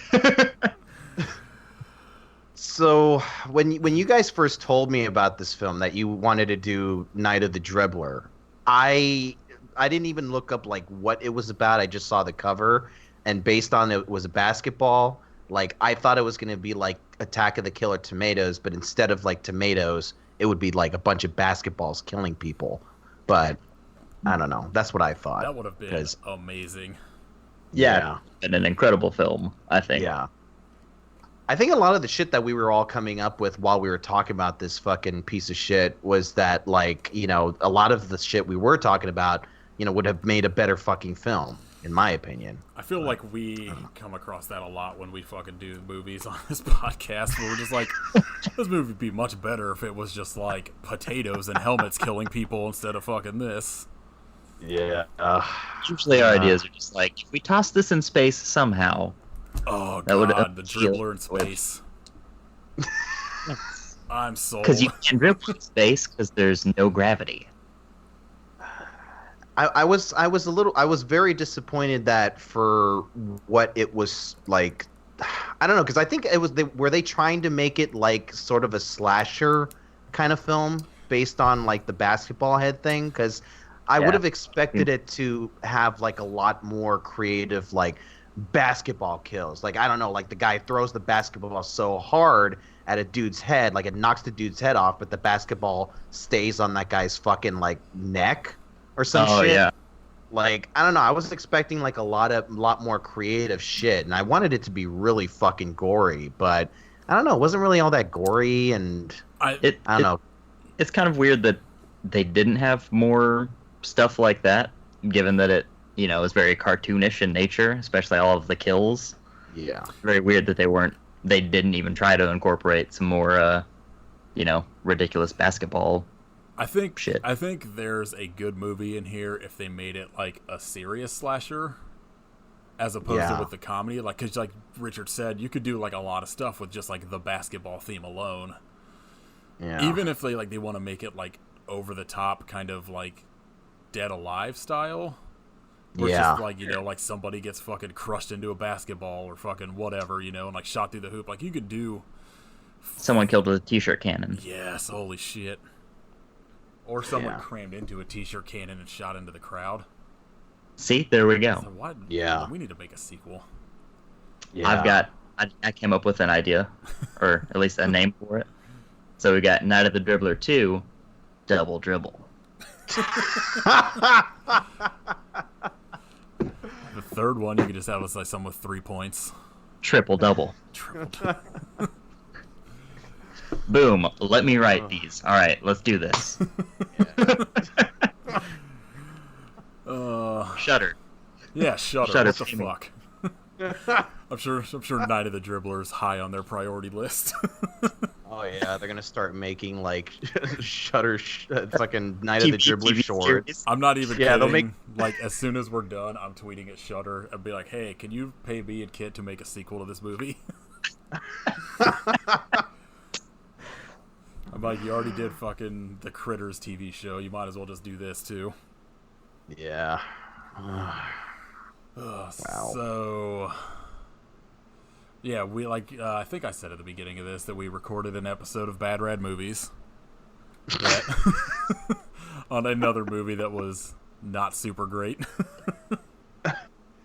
So when you guys first told me about this film, that you wanted to do Night of the Dribbler, I didn't even look up like what it was about. I just saw the cover, and based on it was a basketball, like I thought it was going to be like Attack of the Killer Tomatoes, but instead of like tomatoes, it would be like a bunch of basketballs killing people. But I don't know. That's what I thought. That would have been amazing. Yeah, and an incredible film, I think. Yeah. I think a lot of the shit that we were all coming up with while we were talking about this fucking piece of shit was that, like, you know, a lot of the shit we were talking about, you know, would have made a better fucking film, in my opinion. I feel like we come across that a lot when we fucking do movies on this podcast, where we're just like, this movie would be much better if it was just, like, potatoes and helmets killing people instead of fucking this. Yeah. Usually our ideas are just like, if we toss this in space somehow... Oh, God, the dribbler in space. I'm sold. Because you can dribble in space because there's no gravity. I was very disappointed that for what it was like, I don't know, because I think it was, were they trying to make it like sort of a slasher kind of film based on like the basketball head thing? Because I would have expected it to have like a lot more creative, like, basketball kills. Like, I don't know, like the guy throws the basketball so hard at a dude's head, like it knocks the dude's head off, but the basketball stays on that guy's fucking like neck or some shit. Yeah. Like, I don't know, I was expecting like a lot more creative shit, and I wanted it to be really fucking gory, but I don't know, it wasn't really all that gory, and I don't know. It's kind of weird that they didn't have more stuff like that, given that it, you know, is very cartoonish in nature, especially all of the kills. Yeah. Very weird that they didn't even try to incorporate some more, you know, ridiculous basketball shit. I think there's a good movie in here if they made it like a serious slasher, as opposed to with the comedy. Like, because like Richard said, you could do like a lot of stuff with just like the basketball theme alone. Yeah. Even if they want to make it like over the top, kind of like Dead Alive style. Where it's just like, you know, like somebody gets fucking crushed into a basketball or fucking whatever, you know, and like shot through the hoop. Like, you could do... Someone killed with a t-shirt cannon. Yes, holy shit. Or someone crammed into a t-shirt cannon and shot into the crowd. See, there we go. So what? Yeah. We need to make a sequel. Yeah. I came up with an idea, or at least a name for it. So we got Night of the Dribbler 2, Double Dribble. The third one, you could just have us like someone with 3 points. Triple double. Triple. Boom. Let me write these. All right, let's do this. Shudder. Yeah, Shudder. Shudder What the fuck? I'm sure Night of the Dribbler is high on their priority list. Oh yeah, they're gonna start making like Shudder, fucking Night of the Dribbler shorts. I'm not even Yeah, kidding. they'll make- Like as soon as we're done, I'm tweeting at Shudder and be like, "Hey, can you pay me and Kit to make a sequel to this movie?" I'm like, you already did fucking the Critters TV show. You might as well just do this too. Yeah. Wow. So, yeah, we I think I said at the beginning of this that we recorded an episode of Bad Rad Movies on another movie that was not super great.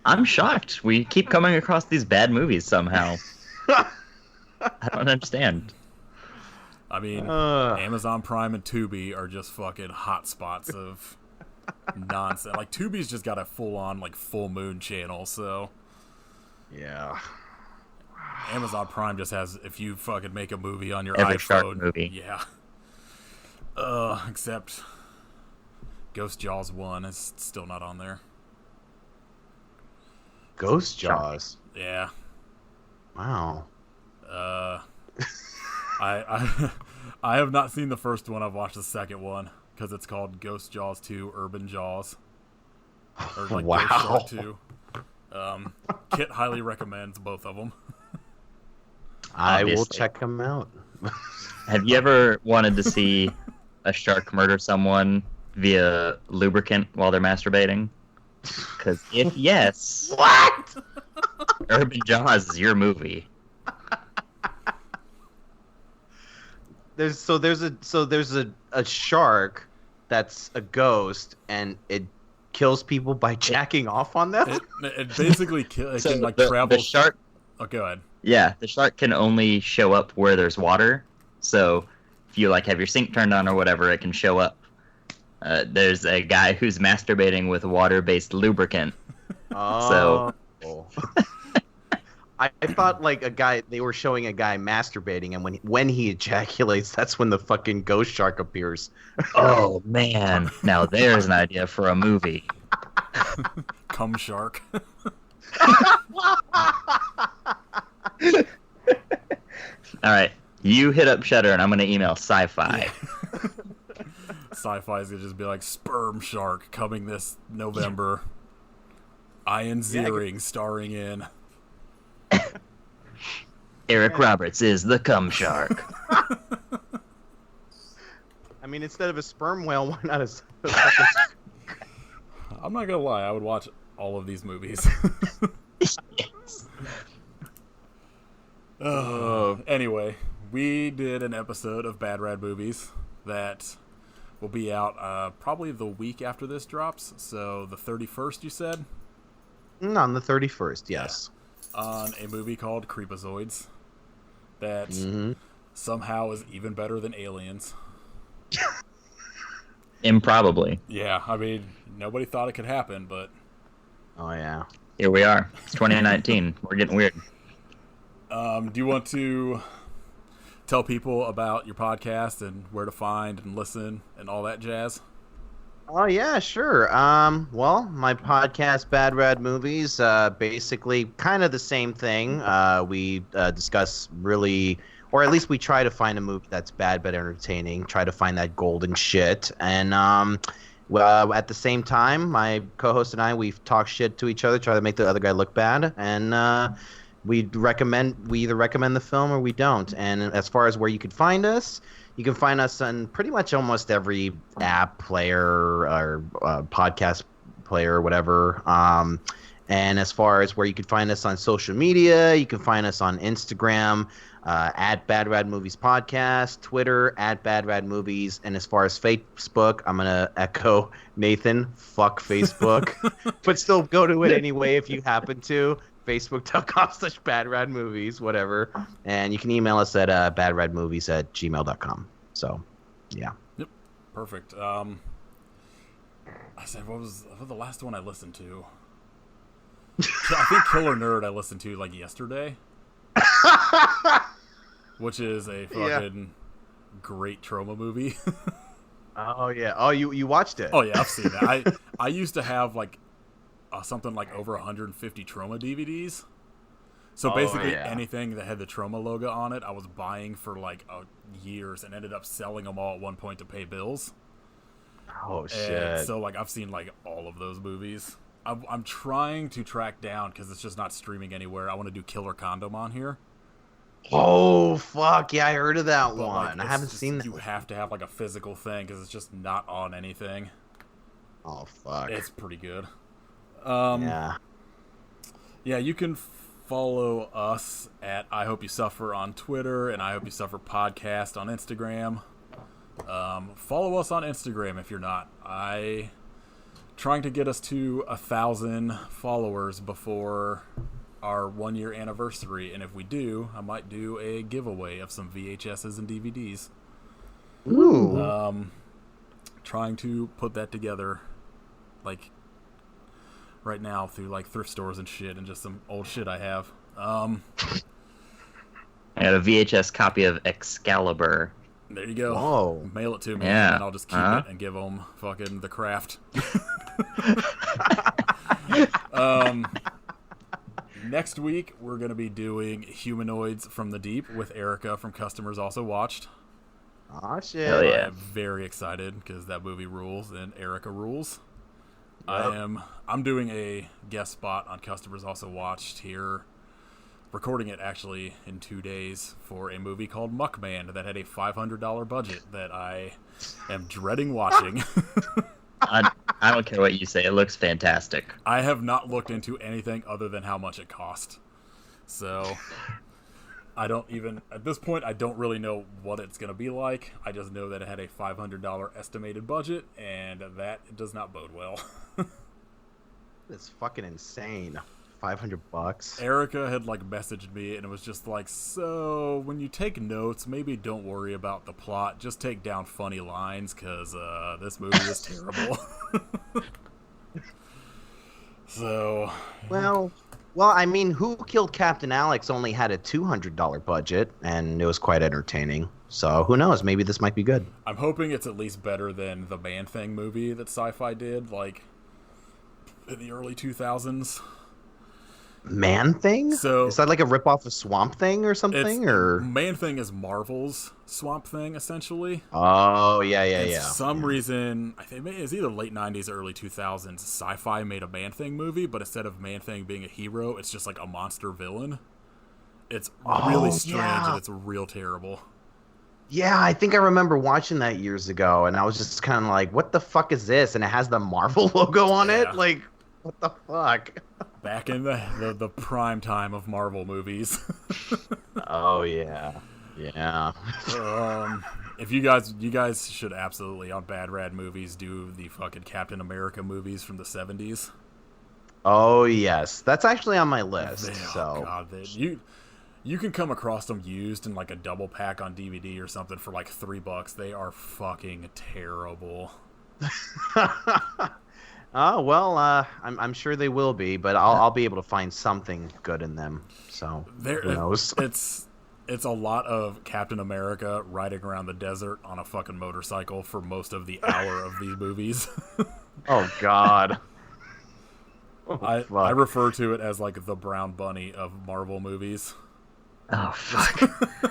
I'm shocked. We keep coming across these bad movies somehow. I don't understand. I mean, Amazon Prime and Tubi are just fucking hotspots of nonsense. Like, Tubi's just got a full-on, like, full moon channel, so... Yeah. Amazon Prime just has, if you fucking make a movie on your Every iPhone... shark movie. Yeah. Except... Ghost Jaws 1 is still not on there. Ghost Jaws. Yeah. Wow. I have not seen the first one. I've watched the second one because it's called Ghost Jaws 2 Urban Jaws. Or like Wow. Ghost Shark 2. Kit highly recommends both of them. I will Obviously. check them out. Have you ever wanted to see a shark murder someone via lubricant while they're masturbating? Because if yes, What? Urban Jaws is your movie. There's a shark that's a ghost and it kills people by jacking off on them. It basically it So can like the travel. shark, Oh, go ahead. yeah, the shark can only show up where there's water. So if you like have your sink turned on or whatever, it can show up. There's a guy who's masturbating with water-based lubricant. Oh. I thought like they were showing a guy masturbating, and when he ejaculates, that's when the fucking ghost shark appears. Oh man, now there's an idea for a movie. Cum Shark. All right, you hit up Shudder, and I'm gonna email Sci-Fi. Sci-Fi is gonna just be like Sperm Shark coming this November. Ian Ziering starring in. Eric Roberts is the cum shark. I mean, instead of a sperm whale, why not a fucking... I'm not gonna lie, I would watch all of these movies. Yes. Anyway, we did an episode of Bad Rad Movies that will be out probably the week after this drops. So the 31st, you said? On the 31st, yes. On a movie called Creepazoids that somehow is even better than Aliens. Improbably. Yeah, I mean, nobody thought it could happen, but... Oh, yeah. Here we are. It's 2019. We're getting weird. Do you want to tell people about your podcast and where to find and listen and all that jazz? Oh, yeah, sure. Well, my podcast, Bad Rad Movies, basically kind of the same thing. We discuss really, or at least we try to find a movie that's bad but entertaining, try to find that golden shit. And at the same time, my co-host and I, we talk shit to each other, try to make the other guy look bad. And we either recommend the film or we don't. And as far as where you could find us, you can find us on pretty much almost every app player or podcast player or whatever. And as far as where you can find us on social media, you can find us on Instagram at Bad Rad Movies Podcast, Twitter at Bad Rad Movies, and as far as Facebook, I'm gonna echo Nathan. Fuck Facebook, but still go to it anyway if you happen to. Facebook.com/Bad Rad Movies, whatever. And you can email us at badradmovies@gmail.com. So, yeah. Yep. Perfect. I said, what was the last one I listened to? I think Killer Nerd I listened to like yesterday. Which is a fucking great trauma movie. Oh, yeah. Oh, you watched it? Oh, yeah, I've seen that. I used to have like something like over 150 trauma DVDs. So basically anything that had the trauma logo on it, I was buying for like years and ended up selling them all at one point to pay bills. Oh, shit. And so like I've seen like all of those movies. I'm trying to track down, because it's just not streaming anywhere. I want to do Killer Condom on here. Oh, fuck. Yeah, I heard of that But, one. like, I haven't seen that. You have to have like a physical thing, because it's just not on anything. Oh, fuck. It's pretty good. Yeah, you can follow us at I Hope You Suffer on Twitter and I Hope You Suffer Podcast on Instagram. Follow us on Instagram if you're not. Trying to get us to 1,000 followers before our 1-year anniversary, and if we do, I might do a giveaway of some VHSs and DVDs. Ooh. Trying to put that together, like right now through like thrift stores and shit, and just some old shit I have. I got a VHS copy of Excalibur. There you go. Whoa. Mail it to me, Yeah. and I'll just keep it and give them fucking the craft. Next week, we're going to be doing Humanoids from the Deep with Erica from Customers Also Watched. Oh, shit. Hell yeah. I'm very excited, because that movie rules and Erica rules. Yep. I'm doing a guest spot on Customers Also Watched here, recording it actually in 2 days for a movie called Muckman that had a $500 budget that I am dreading watching. I don't care what you say. It looks fantastic. I have not looked into anything other than how much it cost. So I don't even, at this point, I don't really know what it's going to be like. I just know that it had a $500 estimated budget, and that does not bode well. It's fucking insane. $500. Erica had like messaged me, and it was just like, so when you take notes, maybe don't worry about the plot, just take down funny lines, because this movie is terrible. So Well, I mean, Who Killed Captain Alex only had a $200 budget, and it was quite entertaining. So who knows? Maybe this might be good. I'm hoping it's at least better than the Man-Thing movie that Sci-Fi did, like in the early 2000s. Man-Thing? So is that like a ripoff of Swamp Thing or something? Or Man-Thing is Marvel's Swamp Thing, essentially. Oh, yeah. For some reason, I think it was either late 90s or early 2000s, Sci-Fi made a Man-Thing movie, but instead of Man-Thing being a hero, it's just like a monster villain. It's really strange, and it's real terrible. Yeah, I think I remember watching that years ago, and I was just kind of like, what the fuck is this? And it has the Marvel logo on it? Like, what the fuck? Back in the prime time of Marvel movies. Oh, yeah. If you guys should absolutely, on Bad Rad Movies, do the fucking Captain America movies from the 70s. Oh, yes. That's actually on my list. God, you can come across them used in like a double pack on DVD or something for like $3. They are fucking terrible. Oh, well, I'm sure they will be, but I'll be able to find something good in them. So who knows? It's a lot of Captain America riding around the desert on a fucking motorcycle for most of the hour of these movies. Oh, God. I refer to it as like the brown bunny of Marvel movies. Oh, fuck.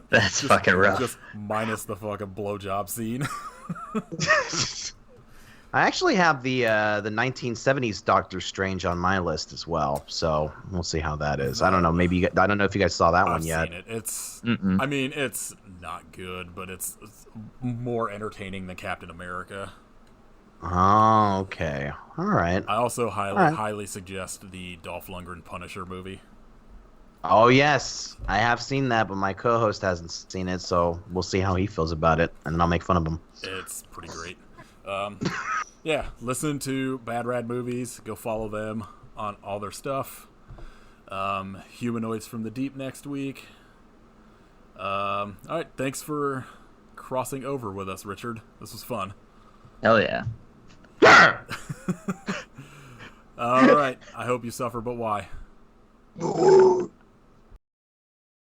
That's fucking rough. Just minus the fucking blowjob scene. I actually have the 1970s Doctor Strange on my list as well, so we'll see how that is. I don't know. I don't know if you guys saw that one yet. I've seen it. I mean, it's not good, but it's more entertaining than Captain America. Oh, okay. All right. I also highly suggest the Dolph Lundgren Punisher movie. Oh, yes. I have seen that, but my co-host hasn't seen it, so we'll see how he feels about it, and then I'll make fun of him. It's pretty great. Yeah, listen to Bad Rad Movies. Go follow them on all their stuff. Humanoids from the Deep next week. All right, thanks for crossing over with us, Richard. This was fun. Hell yeah. All right, I hope you suffer, but why?